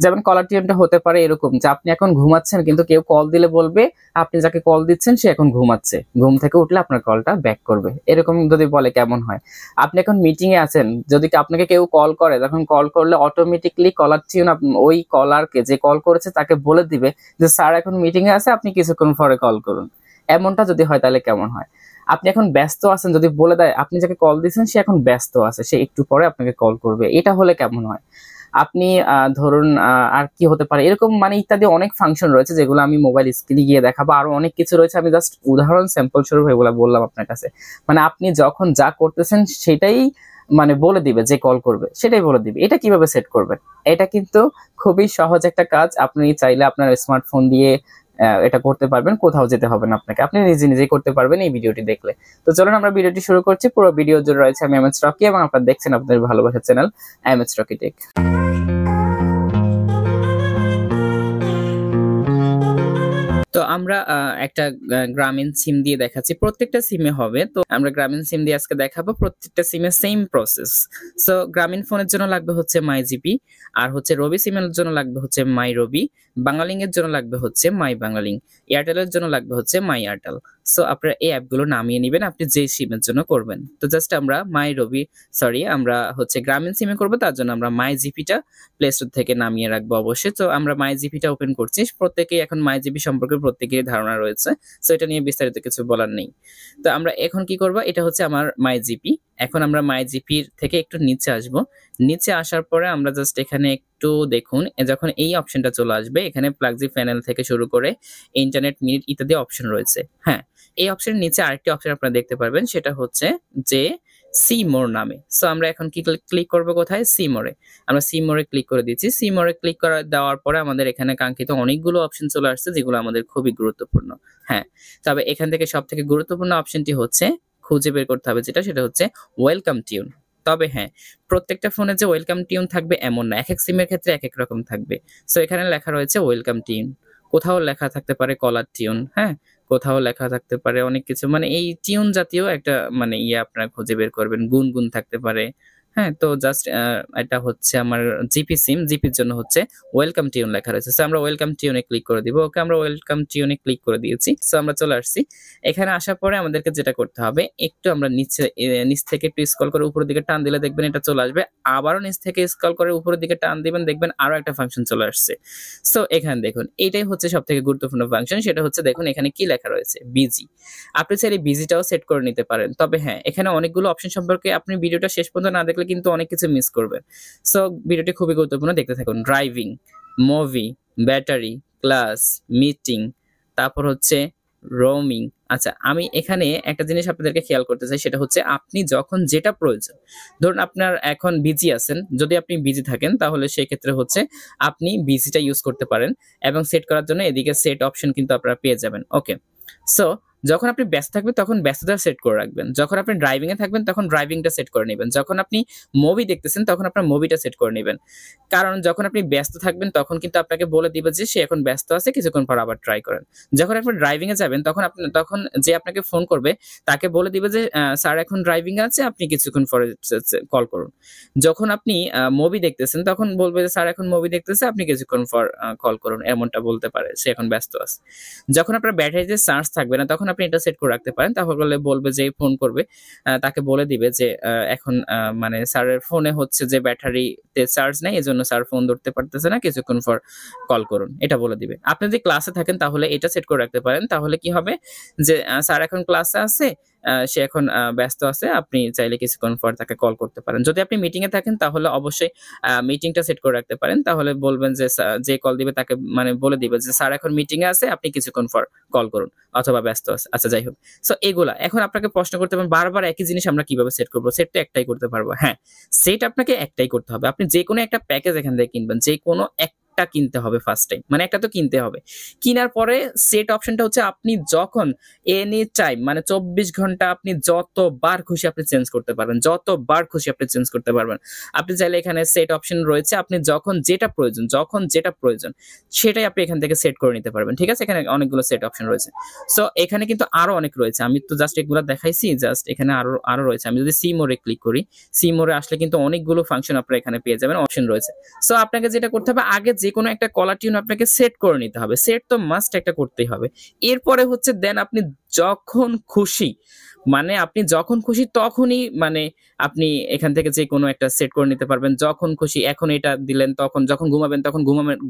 যেমন কলার টিউনটা হতে পারে এরকম যে আপনি এখন ঘুমাচ্ছেন, কিন্তু কেউ কল দিলে বলবে আপনি যাকে কল দিচ্ছেন সে এখন ঘুমাচ্ছে, ঘুম থেকে উঠলে আপনার কলটা ব্যাক করবে, এরকম যদি বলে কেমন হয়? আপনি এখন মিটিং এ আছেন, যদি আপনাকে কেউ কল করে, তখন কল করলে অটোমেটিকলি কলার টিউন ওই কলারকে, যে কল করেছে তাকে বলে দিবে যে স্যার এখন মিটিং এ আছে, আপনি কিছুক্ষণ পরে কল করুন। এমনটা যদি হয় তাহলে কেমন হয়? আপনি এখন ব্যস্ত আছেন, যদি বলে দেয় আপনি যাকে কল দিয়েছেন সে এখন ব্যস্ত আছে, সে একটু পরে আপনাকে কল করবে, এটা হলে কেমন হয়? আপনি ধরুন আর কি হতে পারে এরকম, মানে ইত্যাদি অনেক ফাংশন রয়েছে যেগুলো আমি মোবাইল স্ক্রিনে গিয়ে দেখাবো, আরো অনেক কিছু রয়েছে, আমি জাস্ট উদাহরণ স্যাম্পল স্বরূপ এগুলো বললাম আপনার কাছে। মানে আপনি যখন যা করতেছেন সেটাই মানে বলে দিবে, যে কল করবে সেটাই বলে দিবে। এটা কিভাবে সেট করবেন? এটা কিন্তু খুবই সহজ একটা কাজ, আপনি চাইলে আপনার স্মার্টফোন দিয়ে এটা করতে পারবেন, কোথাও যেতে হবে না আপনাকে, আপনি নিজে নিজেই করতে পারবেন এই ভিডিওটি দেখলে। তো চলুন আমরা ভিডিওটি শুরু করছি। পুরো ভিডিও জুড়ে রয়েছে আমি এমএস রকি, এবং আপনারা দেখছেন আপনাদের ভালোবাসার চ্যানেল এমএস রকি টেক। তো আমরা একটা গ্রামীণ সিম দিয়ে দেখাচ্ছি, প্রত্যেকটা সিমে হবে। তো আমরা গ্রামীণ সিম দিয়ে আজকে দেখাবো, প্রত্যেকটা সিমে সেম প্রসেস। সো গ্রামীণ ফোনের জন্য লাগবে হচ্ছে মাই জিপি, আর হচ্ছে রবি সিমের জন্য লাগবে হচ্ছে মাই রবি, বাংলালিং এর জন্য লাগবে হচ্ছে মাই বাংলালিং, এয়ারটেলের জন্য লাগবে হচ্ছে মাই এয়ারটেল। সো আপনারা এই অ্যাপগুলো নামিয়ে নেবেন আপনি যে সিমের জন্য করবেন। তো জাস্ট আমরা আমরা হচ্ছে গ্রামীণ সিমে করবো, তার জন্য আমরা মাই জিপিটা প্লে স্টোর থেকে নামিয়ে রাখবো অবশ্যই। তো আমরা মাই জিপিটা ওপেন করছি, প্রত্যেকেই এখন মাই জিপি সম্পর্কে প্রত্যেকেরই ধারণা রয়েছে, সো এটা নিয়ে বিস্তারিত কিছু বলার নেই। তো আমরা এখন কি করব, এটা হচ্ছে আমার মাই জিপি। এখন আমরা মাই জিপির থেকে একটু নিচে আসব, নিচে আসার পরে আমরা জাস্ট এখানে একটু দেখুন, যখন এই অপশনটা চলে আসবে, এখানে প্লাগজি প্যানেল থেকে শুরু করে ইন্টারনেট মিনিট ইত্যাদি অপশন রয়েছে। হ্যাঁ, এই অপশনের নিচে আরেকটি অপশন আপনারা দেখতে পারবেন, সেটা হচ্ছে যে সি মোর নামে। সো আমরা এখন কি ক্লিক করব, কোথায়? সি মোরে। আমরা সি মোরে ক্লিক করে দিচ্ছি। সি মোরে ক্লিক করে দেওয়ার পরে আমাদের এখানে কাঙ্ক্ষিত অনেকগুলো অপশন চলে আসছে, যেগুলো আমাদের খুবই গুরুত্বপূর্ণ। হ্যাঁ, তবে এখান থেকে সব থেকে গুরুত্বপূর্ণ অপশনটি হচ্ছে খুঁজে বের করতে হবে, সেটা হচ্ছে ওয়েলকাম টিউন। তবে হ্যাঁ, প্রত্যেকটা ফোনে যে ওয়েলকাম টিউন থাকবে এমন না, এক এক সিমের ক্ষেত্রে এক এক রকম থাকবে। সো এখানে লেখা রয়েছে ওয়েলকাম টিউন, কোথাও লেখা থাকতে পারে কলার টিউন, হ্যাঁ, কোথাও লেখা থাকতে পারে অনেক কিছু, মানে এই টিউন জাতীয় একটা মানে আপনারা খুঁজে বের করবেন, গুনগুন থাকতে পারে। হ্যাঁ, তো জাস্ট এটা হচ্ছে আমার জিপি সিম, জিপির জন্য হচ্ছে ওয়েলকাম টিউন লেখা রয়েছে। সো আমরা ওয়েলকাম টিউনে ক্লিক করে দিব। ওকে, আমরা ওয়েলকাম টিউনে ক্লিক করে দিয়েছি। সো আমরা চলে আসছি। এখানে আসার পরে আমাদেরকে যেটা করতে হবে, একটু আমরা নিচ থেকে একটু স্ক্রল করে উপরের দিকে টান দিলে দেখবেন এটা চলে আসবে, আবারও নিচ থেকে স্ক্রল করে উপরের দিকে টান দিবেন, দেখবেন আরো একটা ফাংশন চলে আসছে। সো এখানে দেখুন, এইটাই হচ্ছে সব থেকে গুরুত্বপূর্ণ ফাংশন, সেটা হচ্ছে দেখুন এখানে কি লেখা রয়েছে, বিজি। আপনি চাইলে বিজিটাও সেট করে নিতে পারেন, তবে হ্যাঁ, এখানে অনেকগুলো অপশন সম্পর্কে আপনি ভিডিওটা শেষ পর্যন্ত না দেখলে কিন্তু অনেক কিছু মিস করবেন। সো ভিডিওটি খুবই গুরুত্বপূর্ণ, দেখতে থাকুন। Driving, movie, battery, class, meeting, তারপর হচ্ছে রোমিং। আচ্ছা, আমি এখানে একটা জিনিস আপনাদেরকে খেয়াল করতে চাই, সেটা হচ্ছে আপনি যখন যেটা প্রয়োজন, ধরুন আপনার এখন বিজি আছেন, যদি আপনি বিজি থাকেন তাহলে সেই ক্ষেত্রে হচ্ছে আপনি বিজিটা ইউজ করতে পারেন, এবং সেট করার জন্য এদিকে সেট অপশন কিন্তু আপনারা পেয়ে যাবেন। ওকে, সো যখন আপনি ব্যস্ত থাকবেন তখন ব্যস্ততা সেট করে রাখবেন, যখন আপনি ড্রাইভিং এ থাকবেন তখন ড্রাইভিংটা সেট করে নেবেন, যখন আপনি মুভি দেখতেছেন তখন আপনার মুভিটা সেট করে নেবেন। কারণ যখন আপনি ব্যস্ত থাকবেন তখন কিন্তু আপনাকে বলে দিবে যে সে এখন ব্যস্ত আছে, কিছুক্ষণ পর আবার ট্রাই করেন। যখন আপনি ড্রাইভিং এ যাবেন তখন যে আপনাকে ফোন করবে তাকে বলে দিবে যে স্যার এখন ড্রাইভিং আছে, আপনি কিছুক্ষণ পরে কল করুন। যখন আপনি মুভি দেখতেছেন তখন বলবে যে স্যার এখন মুভি দেখতেছে, আপনি কিছুক্ষণ পর কল করুন, এমনটা বলতে পারে, সে এখন ব্যস্ত আছে। যখন আপনার ব্যাটারিতে চার্জ থাকবে না তখন আপনি এটা সেট করে রাখতে পারেন, তাহলে বলবে যে ফোন করবে, তাকে বলে দিবে যে এখন মানে স্যারের ফোনে হচ্ছে যে ব্যাটারিতে চার্জ নাই, এজন্য স্যার ফোন ধরতে পারতেছে না, কিছুক্ষণ পর কল করুন, এটা বলে দিবে। আপনি যদি ক্লাসে থাকেন তাহলে এটা সেট করে রাখতে পারেন, তাহলে কি হবে যে স্যার এখন ক্লাসে আছে, সে এখন ব্যস্ত আছে, আপনি চাইলে কিছুক্ষণ পর তাকে কল করতে পারেন। যদি আপনি মিটিং এ থাকেন তাহলে অবশ্যই মিটিংটা সেট করে রাখতে পারেন, তাহলে বলবেন যে কল দিবে তাকে মানে বলে দিবে যে স্যার এখন মিটিং এ আছে, আপনি কিছুক্ষণ পর কল করুন, অথবা ব্যস্ত আছে। আচ্ছা, যাই হোক, সো এগুলা এখন আপনাকে প্রশ্ন করতে পারেন বারবার একই জিনিস আমরা কিভাবে সেট করবো? সেট তো একটাই করতে পারবো। হ্যাঁ, সেট আপনাকে একটাই করতে হবে। আপনি যে কোনো একটা প্যাকেজ এখান থেকে কিনবেন, যে কোনো একটা কিনতে হবে ফার্স্ট টাইম, মানে একটা তো কিনতে হবে। কেনার পরে সেট অপশনটা হচ্ছে আপনি যখন এনি টাইম মানে 24 ঘন্টা আপনি যতবার খুশি আপনি চেঞ্জ করতে পারবেন, যতবার খুশি আপনি চেঞ্জ করতে পারবেন। আপনি চাইলে এখানে সেট অপশন রয়েছে, আপনি যখন যেটা প্রয়োজন সেটাই আপনি এখান থেকে সেট করে নিতে পারবেন। ঠিক আছে, এখানে অনেকগুলো সেট অপশন রয়েছে। সো এখানে কিন্তু আরো অনেক রয়েছে, আমি তো জাস্ট এগুলো দেখাইছি, জাস্ট এখানে আরো রয়েছে। আমি যদি সি মোরে ক্লিক করি, সি মোরে আসলে কিন্তু অনেকগুলো ফাংশন আপনারা এখানে পেয়ে যাবেন, অপশন রয়েছে। সো আপনাকে যেটা করতে হবে, আগে যে কোনো একটা কলার টিউন আপনাকে সেট করে নিতে হবে, সেট তো মাস্ট একটা করতেই হবে। এরপরে হচ্ছে দেন আপনি যখন খুশি মানে আপনি যখন খুশি তখনই মানে আপনি এখান থেকে যে কোনো একটা সেট করে নিতে পারবেন। যখন খুশি এখন এটা দিলেন, তখন যখন ঘুমাবেন তখন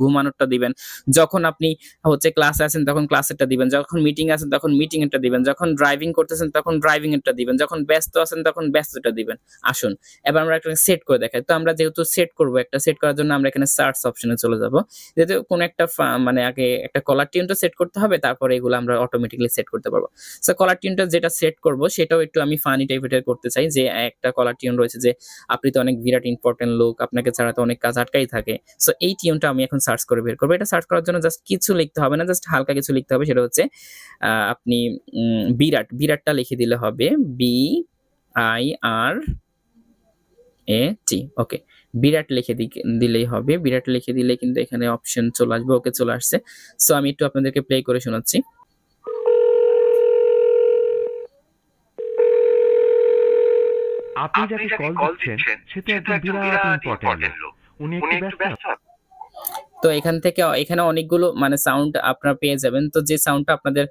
ঘুমানোরটা দিবেন। যখন আপনি হচ্ছে ক্লাসে আছেন তখন ক্লাসেরটা দিবেন। যখন মিটিং আছেন তখন মিটিং এরটা দিবেন। যখন ড্রাইভিং করতেছেন তখন ড্রাইভিং এরটা দিবেন। যখন ব্যস্ত আছেন তখন ব্যস্তটা দিবেন। আসুন এবার আমরা একটা সেট করে দেখাই। তো আমরা যেহেতু সেট করব, একটা সেট করার জন্য আমরা এখানে সার্চ অপশনে চলে যাব। যেহেতু কোন একটা মানে আগে একটা কলার টিউনটা সেট করতে হবে, তারপরে এগুলো আমরা অটোমেটিক্যালি সেট করতে পারবো। সো কলার টিউনটা যেটা সেট করব সেটাও একটু আমি ফানি টাইপের করতে চাই, যে একটা কলার টিউন রয়েছে যে আপনি তো অনেক বিরাট ইম্পর্টেন্ট লোক, আপনাকে ছাড়া তো অনেক কাজ আটকাই থাকে। সো এই টিউনটা আমি এখন সার্চ করে বের করব। এটা সার্চ করার জন্য জাস্ট কিছু লিখতে হবে না, জাস্ট হালকা কিছু লিখতে হবে। সেটা হচ্ছে আপনি বিরাটটা লিখে দিলে হবে, BIRAT। ওকে, বিরাট লিখে দিলেই হবে। বিরাট লিখে দিলে কিন্তু এখানে অপশন চলে আসবে। ওকে, চলে আসছে। সো আমি একটু আপনাদেরকে প্লে করে শোনাচ্ছি। আপনি যাকে কল দিচ্ছেন সে তো একজন বিরাট ইম্পর্টেন্ট লোক, উনি একটু ব্যস্ত। তো এখানে অনেকগুলো মানে সাউন্ড আপনারা পেয়ে যাবেন। তো যে সাউন্ডটা আপনাদের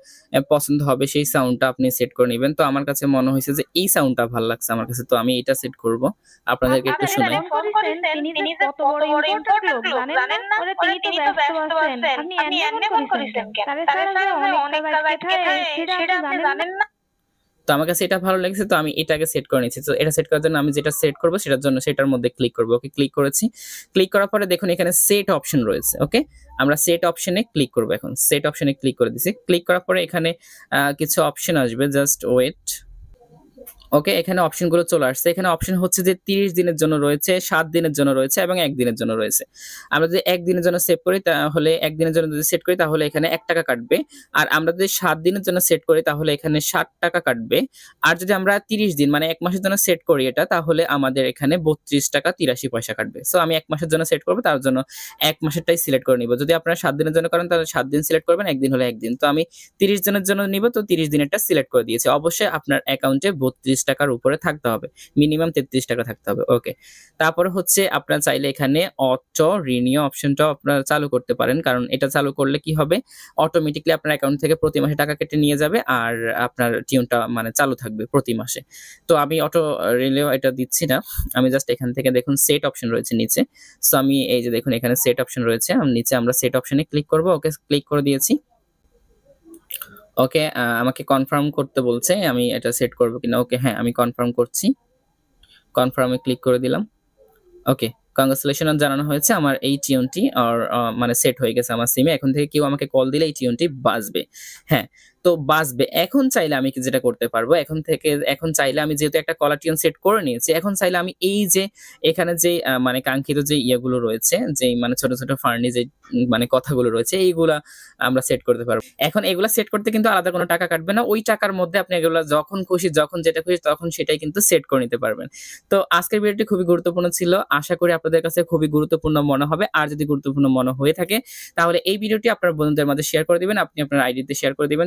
পছন্দ হবে সেই সাউন্ডটা আপনি সেট করে নেবেন। তো আমার কাছে মনে হয়েছে যে এই সাউন্ডটা ভালো লাগছে আমার কাছে, তো আমি এটা সেট করব। আপনাদেরকে একটু শোনাই। তিনি যে কত বড় ইম্পর্টেন্ট লোক জানেন না? ওরে তিনি তো ব্যস্ত আছেন, আপনি এমন করেছেন কেন? তারে ছাড়া অনেক কাজ আটকে থাকে, সেটা আপনি জানেন না? তো আমার কাছে এটা ভালো লেগেছে, তো আমি এটাকে সেট করে নিচ্ছি। তো এটা সেট করার জন্য আমি যেটা সেট করব সেটার জন্য সেটার মধ্যে ক্লিক করব। ওকে, ক্লিক করেছি। ক্লিক করার পরে দেখুন এখানে সেট অপশন রয়েছে। ওকে, আমরা সেট অপশনে ক্লিক করব। এখন সেট অপশনে ক্লিক করে দিছি। ক্লিক করার পরে এখানে কিছু অপশন আসবে, জাস্ট ওয়েট। ওকে, এখানে অপশনগুলো চলে আসছে। এখানে অপশন হচ্ছে যে 30 দিনের জন্য রয়েছে, 7 দিনের জন্য রয়েছে এবং 1 দিনের জন্য রয়েছে। আমরা যদি 1 দিনের জন্য সেভ করি তাহলে 1 দিনের জন্য যদি সেট করি তাহলে এখানে 1 টাকা কাটবে। আর আমরা যদি 7 দিনের জন্য সেট করি তাহলে এখানে 60 টাকা কাটবে। আর যদি আমরা 30 দিন মানে 1 মাসের জন্য সেট করি এটা, তাহলে আমাদের এখানে 32 টাকা 83 পয়সা কাটবে। সো আমি 1 মাসের জন্য সেট করব, তার জন্য 1 মাসেরটাই সিলেক্ট করে নিব। যদি আপনারা 7 দিনের জন্য করেন তাহলে 7 দিন সিলেক্ট করবেন, 1 দিন হলে 1 দিন। তো আমি 30 দিনের জন্য নিব, তো 30 দিনেরটা সিলেক্ট করে দিয়েছি। অবশ্যই আপনার অ্যাকাউন্টে 32 টাকার উপরে থাকতে হবে, মিনিমাম 33 টাকা থাকতে হবে। ওকে, তারপরে হচ্ছে আপনারা চাইলে এখানে অটো রিনিউ অপশনটাও আপনারা চালু করতে পারেন, কারণ এটা চালু করলে কি হবে, অটোমেটিক্যালি আপনার অ্যাকাউন্ট থেকে প্রতি মাসে টাকা কেটে নিয়ে যাবে আর আপনার টিউনটা মানে চালু থাকবে প্রতি মাসে। তো আমি অটো রিনিউ এটা দিচ্ছি না, আমি জাস্ট এখান থেকে দেখুন সেট অপশন রয়েছে নিচে। সো আমি এই যে দেখুন এখানে সেট অপশন রয়েছে, নিচে আমরা সেট অপশনে ক্লিক করব। ওকে, ক্লিক করে দিয়েছি। ওকে, আমাকে কনফার্ম করতে বলছে আমি এটা সেট করব কিনা। ওকে, হ্যাঁ আমি কনফার্ম করছি। কনফার্মে ক্লিক করে দিলাম। ওকে, কংগ্রাচুলেশন জানানো হয়েছে আমার এই টিউনটি আর মানে সেট হয়ে গেছে আমার সিমে। এখন থেকে কেউ আমাকে কল দিলে এই টিউনটি বাজবে। হ্যাঁ, তো বাজবে। এখন চাইলে আমি যেটা করতে পারবো, এখন চাইলে আমি যেহেতু একটা কলার টিউন সেট করে নিয়েছি, এখন চাইলে আমি এই যে এখানে যে মানে কাঙ্ক্ষিত যে ইয়েগুলো রয়েছে, যে মানে ছোট ছোট ফানি যে মানে কথাগুলো রয়েছে, এইগুলা আমরা সেট করতে পারবো। এখন এগুলা সেট করতে কিন্তু আলাদা কোনো টাকা কাটবে না। ওই টাকার মধ্যে আপনি এগুলা যখন খুশি যখন যেটা খুশি তখন সেটাই কিন্তু সেট করে নিতে পারবেন। তো আজকের ভিডিওটি খুবই গুরুত্বপূর্ণ ছিল, আশা করি আপনাদের কাছে খুবই গুরুত্বপূর্ণ মনে হবে। আর যদি গুরুত্বপূর্ণ মনে হয়ে থাকে তাহলে এই ভিডিওটি আপনার বন্ধুদের মাঝে শেয়ার করে দিবেন, আপনি আপনার আইডিতে শেয়ার করে দিবেন।